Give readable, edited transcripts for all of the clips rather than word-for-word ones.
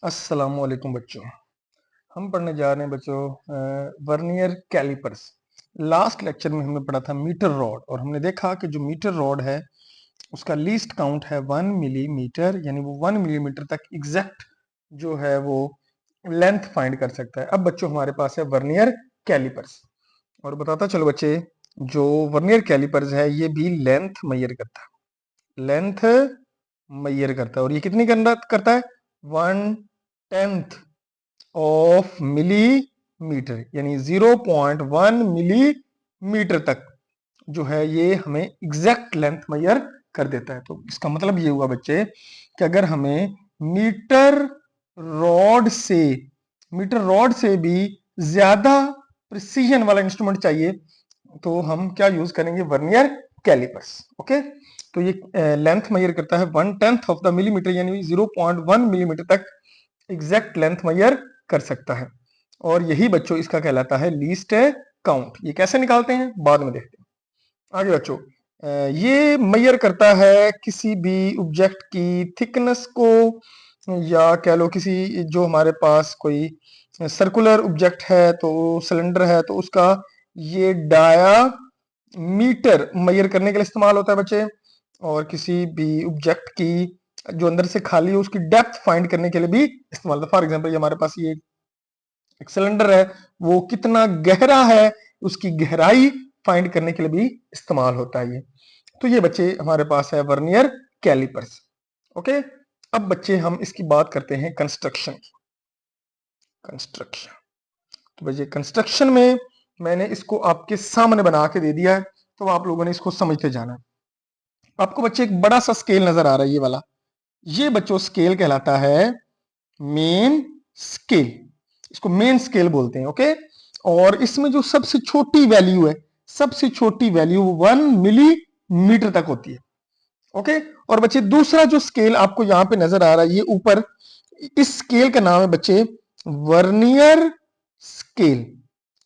अस्सलामुअलैकुम बच्चों। हम पढ़ने जा रहे हैं बच्चों वर्नियर कैलिपर्स। लास्ट लेक्चर में हमने पढ़ा था मीटर रॉड और हमने देखा कि जो मीटर रॉड है उसका लीस्ट काउंट है 1 मिलीमीटर, यानी वो 1 मिलीमीटर तक एग्जैक्ट जो है वो लेंथ फाइंड कर सकता है। अब बच्चों हमारे पास है वर्नियर कैलिपर्स और बताता चलो बच्चे, जो वर्नियर कैलिपर्स है ये भी लेंथ मेजर करता है, लेंथ मेजर करता है और ये कितनी करता है 1/10 ऑफ मिलीमीटर, यानी 0.1 मिलीमीटर तक जो है ये हमें एग्जैक्ट लेंथ मेजर कर देता है। तो इसका मतलब ये हुआ बच्चे कि अगर हमें मीटर रॉड से भी ज्यादा प्रिसीजन वाला इंस्ट्रूमेंट चाहिए तो हम क्या यूज करेंगे, वर्नियर कैलिपर्स। ओके, तो ये लेंथ मेजर करता है 1/10 ऑफ द मिलीमीटर, यानी 0.1 मिलीमीटर तक एग्जैक्ट लेंथ मेजर कर सकता है और यही बच्चों इसका कहलाता है लीस्ट काउंट। ये कैसे निकालते हैं बाद में देखते हैं। आगे बच्चों, ये मेजर करता है किसी भी ऑब्जेक्ट की थिकनेस को, या कह लो किसी जो हमारे पास कोई सर्कुलर ऑब्जेक्ट है तो सिलेंडर है तो उसका ये डायामीटर मेजर करने के लिए इस्तेमाल होता है बच्चे, और किसी भी ऑब्जेक्ट की जो अंदर से खाली है उसकी डेप्थ फाइंड करने के लिए भी इस्तेमाल होता है। फॉर एग्जांपल ये हमारे पास ये एक सिलेंडर है, वो कितना गहरा है उसकी गहराई फाइंड करने के लिए भी इस्तेमाल होता है ये। तो ये बच्चे हमारे पास है वर्नियर कैलिपर्स। ओके, अब बच्चे हम इसकी बात करते हैं कंस्ट्रक्शन की। कंस्ट्रक्शन, तो बच्चे कंस्ट्रक्शन में मैंने इसको आपके सामने बना के दे दिया है, तो आप लोगों ने इसको समझते जाना है। आपको बच्चे एक बड़ा सा स्केल नजर आ रहा है, ये वाला, ये बच्चों स्केल कहलाता है मेन स्केल, इसको मेन स्केल बोलते हैं। ओके, और इसमें जो सबसे छोटी वैल्यू है, सबसे छोटी वैल्यू 1 मिलीमीटर तक होती है। ओके, और बच्चे दूसरा जो स्केल आपको यहां पे नजर आ रहा है ये ऊपर, इस स्केल का नाम है बच्चे वर्नियर स्केल।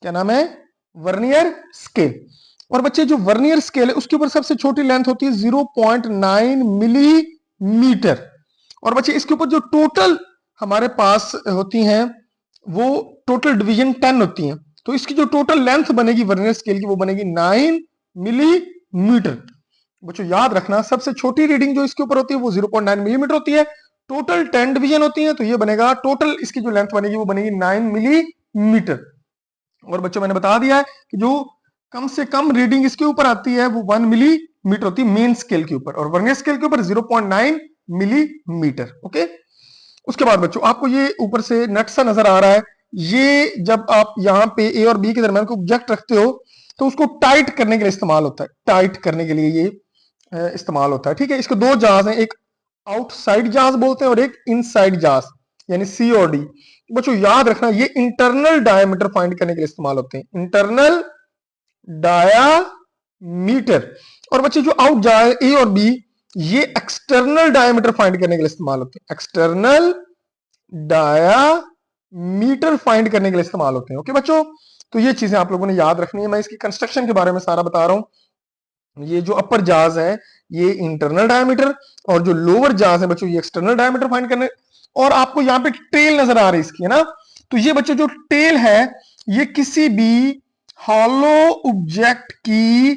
क्या नाम है? Vernier scale. और बच्चे जो वर्नियर स्केल है उसके ऊपर सबसे छोटी लेंथ होती है 0.9 मिलीमीटर, और बच्चे इसके ऊपर जो टोटल हमारे पास होती हैं वो टोटल डिवीजन 10 होती हैं, तो इसकी जो टोटल लेंथ बनेगी वर्नियर स्केल की वो बनेगी 9 मिलीमीटर। बच्चों याद रखना, सबसे छोटी रीडिंग जो इसके ऊपर होती है वो 0.9 मिलीमीटर होती है, टोटल 10 डिवीजन होती है, तो ये बनेगा टोटल इसकी जो लेंथ बनेगी वो बनेगी 9 मिलीमीटर। और बच्चों मैंने बता दिया है कि जो कम से कम रीडिंग इसके ऊपर आती है वो 1 मिलीमीटर होती है मेन स्केल के ऊपर, और वर्नियर स्केल के ऊपर 0.9 मिलीमीटर। ओके, उसके बाद बच्चों आपको ये ऊपर से नट सा नजर आ रहा है, ये जब आप यहाँ पे ए और बी के दरमियान को ऑब्जेक्ट रखते हो तो उसको टाइट करने के लिए इस्तेमाल होता है, टाइट करने के लिए ये इस्तेमाल होता है। ठीक है, इसके दो जहाज हैं, एक आउटसाइड जहाज बोलते हैं और एक इनसाइड जहाज, यानी सी और डी। बच्चों याद रखना ये इंटरनल डायमीटर फाइंड करने के लिए इस्तेमाल होते हैं, इंटरनल डायामीटर। और बच्चे जो आउट जहाज ए और बी ये एक्सटर्नल डायमीटर फाइंड करने के लिए इस्तेमाल होते हैं, एक्सटर्नल डायामीटर फाइंड करने के लिए इस्तेमाल होते हैं। ओके बच्चों, तो ये चीजें आप लोगों ने याद रखनी है। मैं इसकी कंस्ट्रक्शन के बारे में सारा बता रहा हूं। ये जो अपर जहाज है ये इंटरनल डायमीटर, और जो लोअर जहाज है बच्चों ये एक्सटर्नल डायमीटर फाइंड करने। और आपको यहाँ पे टेल नजर आ रही है इसकी, है ना, तो ये बच्चों जो टेल है ये किसी भी हॉलो ऑब्जेक्ट की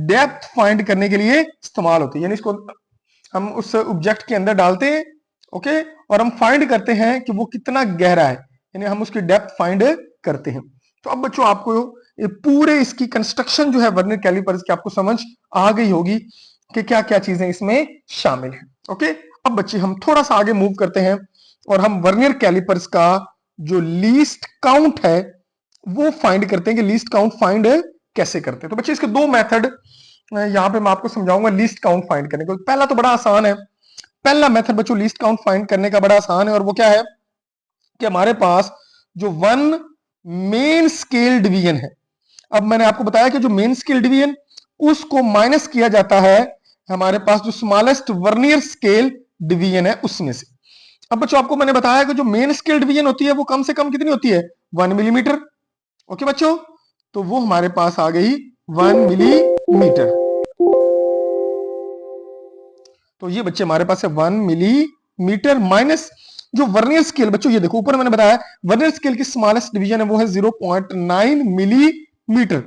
डेप्थ फाइंड करने के लिए इस्तेमाल होती है, यानी इसको हम उस ऑब्जेक्ट के अंदर डालते हैं। ओके, और हम फाइंड करते हैं कि वो कितना गहरा है, यानी हम उसकी डेप्थ फाइंड करते हैं। तो अब बच्चों आपको ये पूरे इसकी कंस्ट्रक्शन जो है वर्नियर कैलिपर्स की आपको समझ आ गई होगी कि क्या क्या चीजें इसमें शामिल हैं। ओके, अब बच्चे हम थोड़ा सा आगे मूव करते हैं और हम वर्नियर कैलिपर्स का जो लीस्ट काउंट है वो फाइंड करते हैं कि लीस्ट काउंट फाइंड कैसे करते हैं। तो बच्चे इसके दो मेथड यहां पे मैं आपको समझाऊंगा लीस्ट काउंट फाइंड करने को। पहला तो बड़ा आसान है, पहला मेथड बच्चों लीस्ट काउंट फाइंड करने का बड़ा आसान है, और वो क्या है कि हमारे पास जो वन मेन स्केल डिवीजन है, अब मैंने आपको बताया कि जो मेन स्केल डिवीजन उसको माइनस किया जाता है हमारे पास जो स्मॉलेस्ट वर्नियर स्केल डिवीजन है उसमें से। अब बच्चों आपको मैंने बताया कि जो मेन स्केल डिवीजन होती है वो कम से कम कितनी होती है 1 मिलीमीटर। ओके बच्चों, तो वो हमारे पास आ गई 1 मिलीमीटर। तो ये बच्चे हमारे पास है 1 मिलीमीटर माइनस जो वर्नियर स्केल बच्चों ये देखो ऊपर मैंने बताया वर्नियर स्केल की स्मॉलेस्ट डिवीजन है वो है 0.9 मिलीमीटर।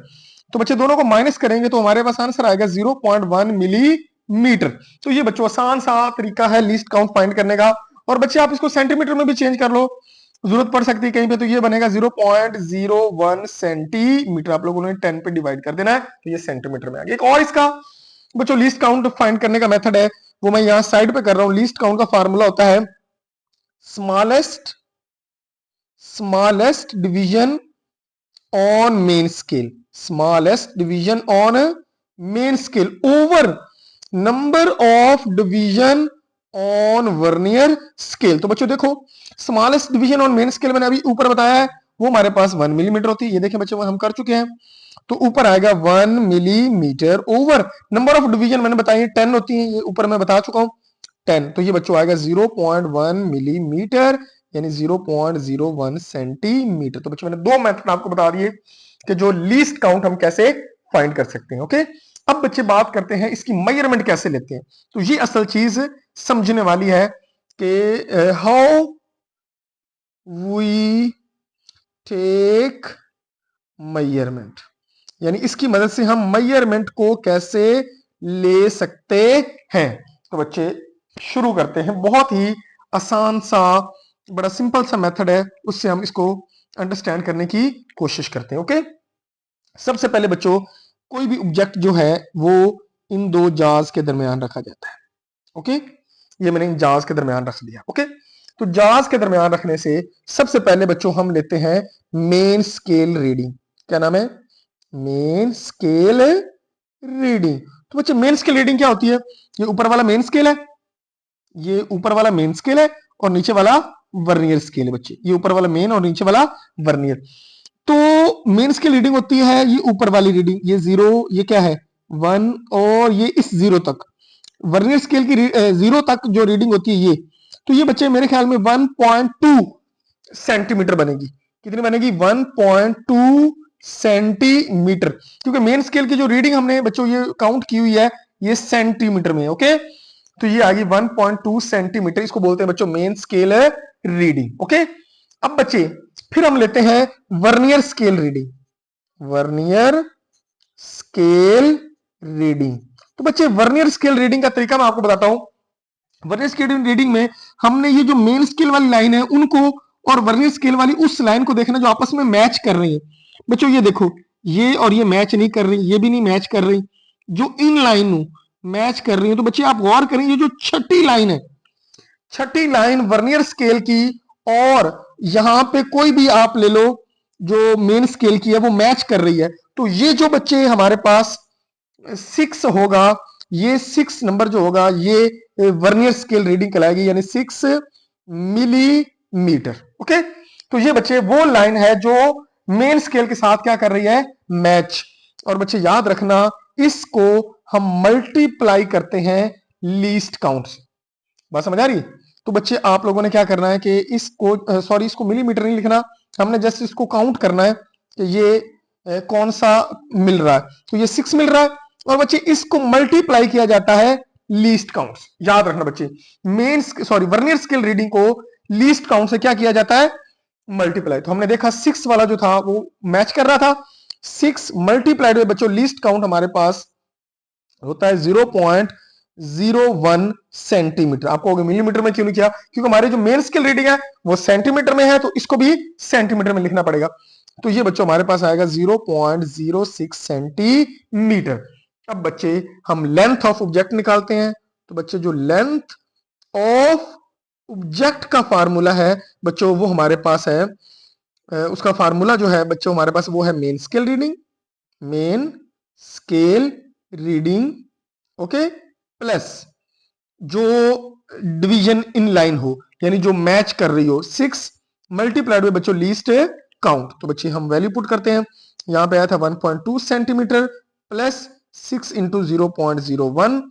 तो बच्चे दोनों को माइनस करेंगे तो हमारे पास आंसर आएगा 0.1 मिलीमीटर। तो ये बच्चों आसान सा तरीका है लीस्ट काउंट फाइंड करने का। और बच्चे आप इसको सेंटीमीटर में भी चेंज कर लो, जरूरत पड़ सकती है कहीं पे, तो ये बनेगा 0.01 सेंटीमीटर। आप लोगों ने 10 पे डिवाइड कर देना है तो ये सेंटीमीटर में आ गया। एक और इसका बच्चों लिस्ट काउंट फाइंड करने का मेथड है, वो मैं यहां साइड पे कर रहा हूं। लिस्ट काउंट का फार्मूला होता है smallest division on main scale, smallest division on main scale over number of division on vernier scale. तो बच्चों देखो smallest division on main scale मैंने अभी ऊपर बताया है वो हमारे पास 1 मिलीमीटर होती है। ये देखें बच्चों हम कर चुके हैं, तो ऊपर आएगा 1 millimetre over number of division मैंने बताई 10 होती है, ये ऊपर मैं बता चुका हूं 10। तो ये बच्चों आएगा 0.1 मिलीमीटर यानी 0.01 सेंटीमीटर। तो बच्चों मैंने दो मेथड आपको बता दिए कि जो लीस्ट काउंट हम कैसे फाइंड कर सकते हैं। ओके, अब बच्चे बात करते हैं इसकी मेजरमेंट कैसे लेते हैं। तो ये असल चीज समझने वाली है कि हाउ वी टेक मेजरमेंट, यानी इसकी मदद से हम मेजरमेंट को कैसे ले सकते हैं। तो बच्चे शुरू करते हैं, बहुत ही आसान सा बड़ा सिंपल सा मेथड है, उससे हम इसको अंडरस्टैंड करने की कोशिश करते हैं। ओके, सबसे पहले बच्चों कोई भी ऑब्जेक्ट जो है वो इन दो जार्स के दरमियान रखा जाता है। ओके, ये मैंने इन जार्स के दरमियान रख दिया। ओके, तो जार्स के दरमियान रखने से सबसे पहले बच्चों हम लेते हैं मेन स्केल रीडिंग। क्या नाम है? Main scale reading. तो बच्चे मेन स्केल रीडिंग क्या होती है? ये ऊपर वाला मेन स्केल है, ये ऊपर वाला मेन स्केल है और नीचे वाला वर्नियर स्केल है। बच्चे ये ऊपर वाला मेन और नीचे वाला वर्नियर। तो मेन स्केल रीडिंग होती है ये ऊपर वाली रीडिंग, ये 0, ये क्या है 1 और ये इस 0 तक। वर्नियर स्केल की 0 तक जो रीडिंग होती है ये, तो ये बच्चे मेरे ख्याल में 1.2 सेंटीमीटर बनेगी। कितनी बनेगी? 1.2 सेंटीमीटर, क्योंकि मेन स्केल की जो रीडिंग हमने बच्चों ये काउंट की हुई है ये सेंटीमीटर में। ओके, तो ये आ गई 1.2 सेंटीमीटर, इसको बोलते हैं बच्चों मेन स्केल रीडिंग। ओके, अब बच्चे फिर हम लेते हैं vernier scale reading. Vernier scale reading, तो बच्चे वर्नियर स्केल रीडिंग का तरीका मैं आपको बताता हूं। वर्नियर स्केल रीडिंग में हमने ये जो मेन स्केल वाली लाइन है उनको और वर्नियर स्केल वाली उस लाइन को देखना जो आपस में मैच कर रही है। बच्चों ये देखो ये और ये मैच नहीं कर रही, ये भी नहीं मैच कर रही, जो इन लाइन मैच कर रही है। तो बच्चे आप गौर करें ये जो छठी लाइन है, छठी लाइन वर्नियर स्केल की, और यहां पे कोई भी आप ले लो जो मेन स्केल की है वो मैच कर रही है। तो ये जो बच्चे हमारे पास 6 होगा, ये 6 नंबर जो होगा ये वर्नियर स्केल रीडिंग कहलाएगी, यानी 6 मिलीमीटर। ओके, तो ये बच्चे वो लाइन है जो मेन स्केल के साथ क्या कर रही है? मैच। और बच्चे याद रखना इसको हम मल्टीप्लाई करते हैं लीस्ट काउंट से। बात समझ आ रही? तो बच्चे आप लोगों ने क्या करना है कि इसको सॉरी इसको मिलीमीटर नहीं लिखना, हमने जस्ट इसको काउंट करना है कि ये कौन सा मिल रहा है। तो ये 6 मिल रहा है और बच्चे इसको मल्टीप्लाई किया जाता है लीस्ट काउंट। याद रखना बच्चे वर्नियर स्केल रीडिंग को लीस्ट काउंट से क्या किया जाता है? मल्टीप्लाई। तो हमने देखा 6 वाला जो था वो मैच कर रहा था, 6 मल्टीप्लाइड में बच्चों लीस्ट काउंट हमारे पास होता है 0.01 सेंटीमीटर। आपको होगा मिलीमीटर में क्यों नहीं किया? क्योंकि हमारे जो मेन स्केल रीडिंग है वो सेंटीमीटर में है, तो इसको भी सेंटीमीटर में लिखना पड़ेगा। तो ये बच्चों हमारे पास आएगा 0.06 सेंटीमीटर। अब बच्चे हम लेंथ ऑफ ऑब्जेक्ट निकालते हैं। तो बच्चे जो लेंथ ऑफ ऑब्जेक्ट का फार्मूला है बच्चों वो हमारे पास है, उसका फार्मूला जो है बच्चों हमारे पास वो है main scale reading, main scale reading. Okay, plus जो डिवीजन इन लाइन हो यानी जो मैच कर रही हो, 6 मल्टीप्लाइड में बच्चों लीस्ट काउंट। तो बच्चे हम वैल्यू पुट करते हैं, यहां पे आया था 1.2 सेंटीमीटर प्लस 6 इंटू 0.01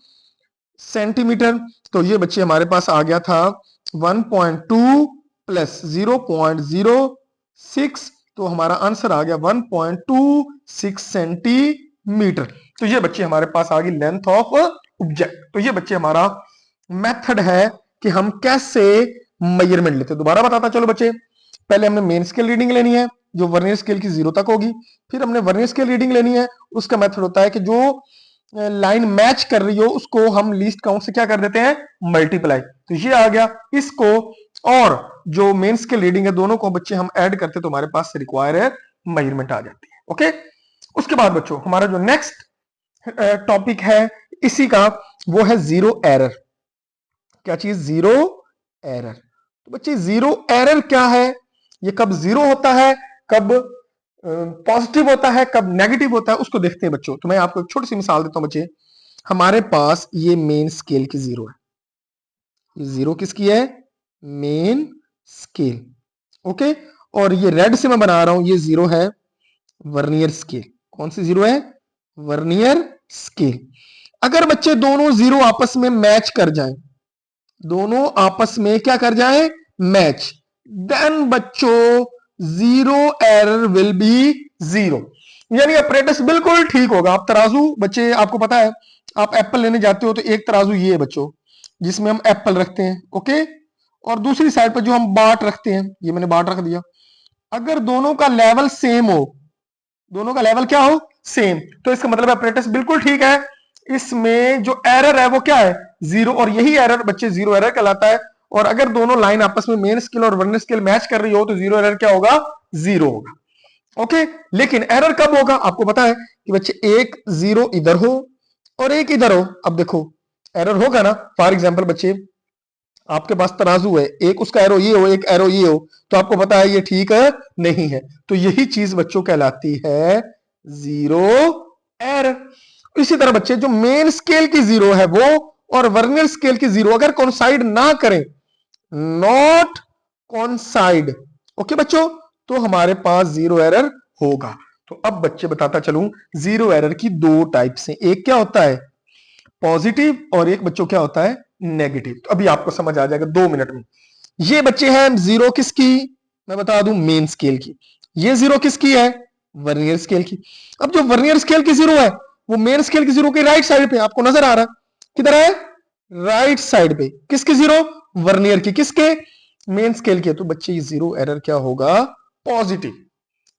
सेंटीमीटर। तो ये बच्चे हमारे पास आ गया था 1.2 प्लस 0.06, तो हमारा आंसर आ गया 1.26 सेंटीमीटर। तो ये बच्चे हमारे पास आ गई लेंथ ऑफ ऑब्जेक्ट। तो ये बच्चे हमारा मेथड है कि हम कैसे मेजरमेंट लेते हैं। दोबारा बताता चलो बच्चे, पहले हमने मेन स्केल रीडिंग लेनी है जो वर्नियर स्केल की 0 तक होगी, फिर हमने वर्नियर स्केल रीडिंग लेनी है। उसका मेथड होता है कि जो लाइन मैच कर रही हो उसको हम लीस्ट काउंट से क्या कर देते हैं, मल्टीप्लाई। तो ये आ गया, इसको और जो मेन स्केल रीडिंग है दोनों को बच्चे हम ऐड करते तो हमारे पास रिक्वायर्ड मेजरमेंट आ जाती है। ओके, उसके बाद बच्चों हमारा जो नेक्स्ट टॉपिक है इसी का, वो है जीरो एरर। क्या चीज, जीरो एरर। तो बच्चे जीरो एरर क्या है, ये कब जीरो होता है, कब पॉजिटिव होता है, कब नेगेटिव होता है, उसको देखते हैं बच्चों। तो मैं आपको एक छोटी सी मिसाल देता हूं बच्चे। हमारे पास ये मेन स्केल की 0 है, ये 0 किसकी है, मेन स्केल। ओके, और ये रेड से मैं बना रहा हूं, ये 0 है वर्नियर स्केल। कौन सी 0 है, वर्नियर स्केल। अगर बच्चे दोनों 0 आपस में मैच कर जाएं, दोनों आपस में क्या कर जाएं, मैच, देन बच्चों जीरो एरर विल बी 0, यानी अपरेटस बिल्कुल ठीक होगा। आप तराजू बच्चे, आपको पता है आप एप्पल लेने जाते हो तो एक तराजू ये है बच्चों जिसमें हम एप्पल रखते हैं, ओके, और दूसरी साइड पर जो हम बाट रखते हैं, ये मैंने बाट रख दिया। अगर दोनों का लेवल सेम हो, दोनों का लेवल क्या हो, सेम, तो इसका मतलब अपरेटस बिल्कुल ठीक है। इसमें जो एरर है वो क्या है, 0, और यही एरर बच्चे जीरो एरर कहलाता है। और अगर दोनों लाइन आपस में मेन स्केल और वर्नियर स्केल मैच कर रही हो तो जीरो एरर क्या होगा, 0 होगा। ओके, लेकिन एरर कब होगा, आपको पता है कि बच्चे एक 0 इधर हो और एक इधर हो। अब देखो एरर होगा ना, फॉर एग्जाम्पल बच्चे आपके पास तराजू है, एक उसका एरो ये हो, एक एरो ये हो, तो आपको पता है ये ठीक है नहीं है। तो यही चीज बच्चों कहलाती है जीरो एरर। इसी तरह बच्चे जो मेन स्केल की 0 है वो और वर्नियर स्केल की 0 अगर कोइंसाइड ना करें, नॉट कोइंसाइड, ओके बच्चों, तो हमारे पास जीरो एरर होगा। तो अब बच्चे बताता चलूं, जीरो एरर की 2 टाइप्स हैं, एक क्या होता है पॉजिटिव और एक बच्चों क्या होता है नेगेटिव। तो अभी आपको समझ आ जाएगा 2 मिनट में। ये बच्चे हैं 0 किसकी, मैं बता दूं मेन स्केल की, ये 0 किसकी है, वर्नियर स्केल की। अब जो वर्नियर स्केल की 0 है वो मेन स्केल की 0 के राइट साइड पे आपको नजर आ रहा है, किधर है, राइट साइड पे। किसकी 0, वर्नियर की, किसके, मेन स्केल की। तो बच्चे ये जीरो एरर क्या होगा, पॉजिटिव।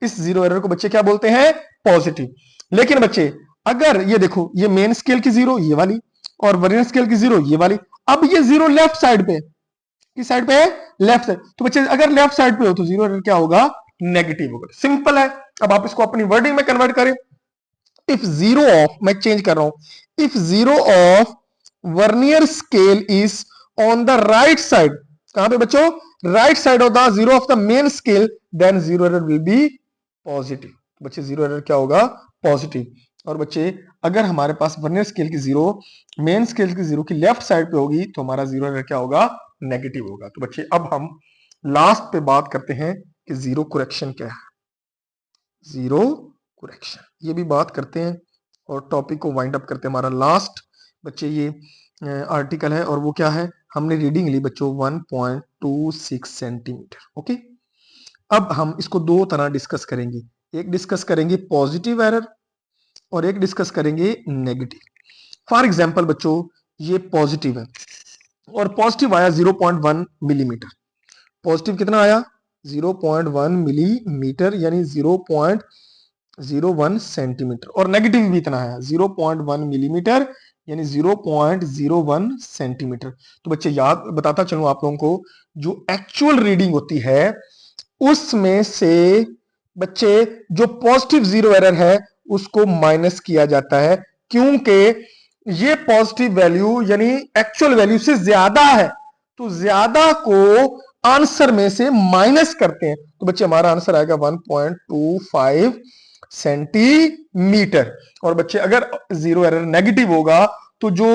इस जीरो एरर को बच्चे क्या बोलते हैं, पॉजिटिव। लेकिन बच्चे अगर ये देखो, ये मेन स्केल की 0 ये वाली और वर्नियर स्केल की 0 ये वाली, अब ये 0 लेफ्ट साइड पे, किस साइड पे है, लेफ्ट साइड। तो बच्चे अगर लेफ्ट साइड पे हो तो जीरो एरर क्या होगा, नेगेटिव होगा। सिंपल है। अब आप इसको अपनी वर्डिंग में कन्वर्ट करें। इफ जीरो ऑफ, मैं चेंज कर रहा हूं, if zero of vernier scale is on the right side, कहां पे बच्चों, right side of the 0 of the main scale, than zero error will be positive. बच्चे जीरो एरर क्या होगा, पॉजिटिव। और बच्चे अगर हमारे पास वर्नियर स्केल की 0 मेन स्केल की 0 की लेफ्ट साइड पे होगी तो हमारा जीरो एरर क्या होगा, नेगेटिव होगा। तो बच्चे अब हम लास्ट पे बात करते हैं कि जीरो करेक्शन क्या है, जीरो करेक्शन ये भी बात करते हैं और टॉपिक को वाइंड अप करते हैं। हमारा लास्ट बच्चे ये आर्टिकल है और वो क्या है, हमने रीडिंग ली बच्चों 1.26 सेंटीमीटर। ओके, अब हम इसको 2 तरह डिस्कस करेंगे, एक डिस्कस करेंगे पॉजिटिव एरर और एक डिस्कस करेंगे नेगेटिव। फॉर एग्जांपल बच्चों ये पॉजिटिव है और पॉजिटिव आया 0.1 मिलीमीटर। पॉजिटिव कितना आया, 0.1 मिलीमीटर यानी 0.01 सेंटीमीटर, और नेगेटिव भी इतना आया 0.1 मिलीमीटर यानी 0.01 सेंटीमीटर। तो बच्चे याद बताता चलूं आप लोगों को, जो एक्चुअल रीडिंग होती है उसमें से बच्चे जो पॉजिटिव जीरो एरर है उसको माइनस किया जाता है, क्योंकि ये पॉजिटिव वैल्यू यानी एक्चुअल वैल्यू से ज्यादा है, तो ज्यादा को आंसर में से माइनस करते हैं। तो बच्चे हमारा आंसर आएगा 1.25 सेंटीमीटर। और बच्चे अगर जीरो एरर नेगेटिव होगा तो जो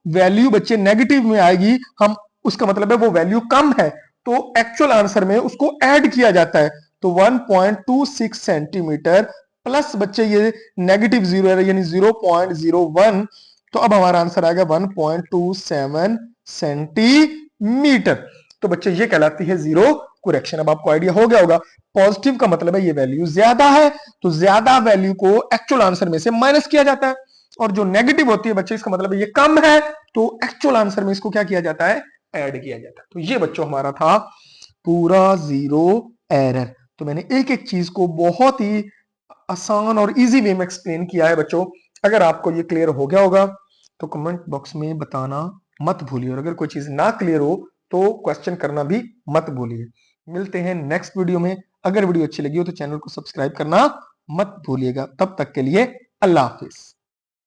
वैल्यू बच्चे नेगेटिव में आएगी, हम उसका मतलब है वो वैल्यू कम है, तो एक्चुअल आंसर में उसको ऐड किया जाता है। तो 1.26 सेंटीमीटर प्लस बच्चे ये नेगेटिव जीरो एरर यानी 0.01, तो अब हमारा आंसर आएगा 1.27 सेंटीमीटर। तो बच्चे ये कहलाती है जीरो करेक्शन। अब आपको आइडिया हो गया होगा, पॉजिटिव का मतलब है ये वैल्यू ज्यादा है तो ज्यादा वैल्यू को एक्चुअल आंसर में से माइनस किया जाता है, और जो नेगेटिव होती है बच्चे इसका मतलब है ये कम है तो एक्चुअल आंसर में इसको क्या किया जाता है, ऐड किया जाता है। तो ये बच्चों हमारा था पूरा जीरो एरर। तो मैंने एक एक चीज को बहुत ही आसान और इजी वे में एक्सप्लेन किया है बच्चों। अगर आपको ये क्लियर हो गया होगा तो कमेंट बॉक्स में बताना मत भूलिए, और अगर कोई चीज ना क्लियर हो तो क्वेश्चन करना भी मत भूलिए। मिलते हैं नेक्स्ट वीडियो में। अगर वीडियो अच्छी लगी हो तो चैनल को सब्सक्राइब करना मत भूलिएगा। तब तक के लिए अल्लाह हाफिज।